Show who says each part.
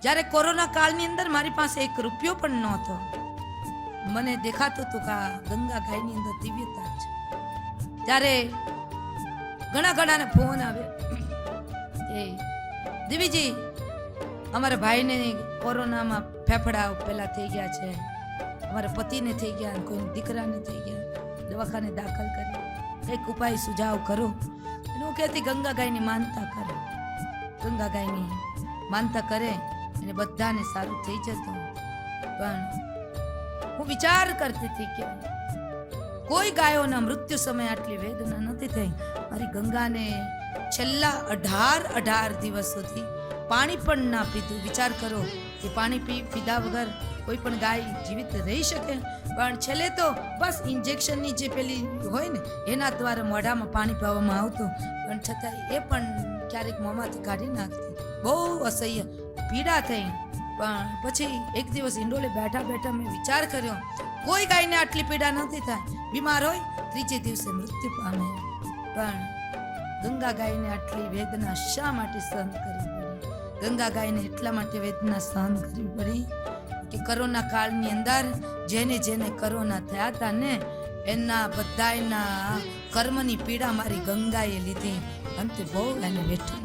Speaker 1: જ્યારે કોરોના કાળની અંદર મારી પાસે 1 રૂપિયો પણ નહોતો, મને દેખાતું હતું કે આ ગંગા ગાયની અંદર દિવ્યતા છે. ત્યારે ઘણા ફોન આવે કે દેવીજી અમારા ભાઈને કોરોનામાં ફેફડા પેલા થઈ ગયા છે, અમારા પતિને થઈ ગયા, કોઈ દીકરાને થઈ ગયા, દવાખાને દાખલ કરી, કંઈક ઉપાય સુઝાવ કરો. હું કહેતી ગંગા ગાયની માનતા કરે, ગંગા ગાયની માનતા કરે અને બધાને સારું થઈ જતું. પણ હું વિચાર કરતી હતી કે કોઈ ગાયોના મૃત્યુ સમયે આટલી વેદના નથી થઈ. મારી ગંગાને છેલ્લા 18 દિવસ સુધી પાણી પણ ના પીધું. વિચાર કરો કે પાણી પીધા વગર કોઈ પણ ગાય જીવિત રહી શકે? પણ છેલ્લે તો બસ ઇન્જેક્શનની જે પેલી હોય ને એના દ્વારા મોઢામાં પાણી પાવામાં આવતું, પણ છતાં એ પણ ક્યારેક મોંમાંથી કાઢી નાખતી. બહુ અસહ્ય પીડા થઈ. પણ પછી એક દિવસ ઈંડોલે બેઠા મેં વિચાર કર્યો, કોઈ ગાયને આટલી પીડા નથી થાય. બીમાર હોય ત્રીજે દિવસે મૃત્યુ પામે, પણ ગંગા ગાયને આટલી વેદના શા માટે સહન કરવી પડી? ગંગા ગાયને એટલા માટે વેદના સહન કરવી પડી કે કોરોના કાળની અંદર જેને કોરોના થયા હતા ને એના બધાના કર્મની પીડા મારી ગંગાએ લીધી. અંતે બહુ એને વેઠી.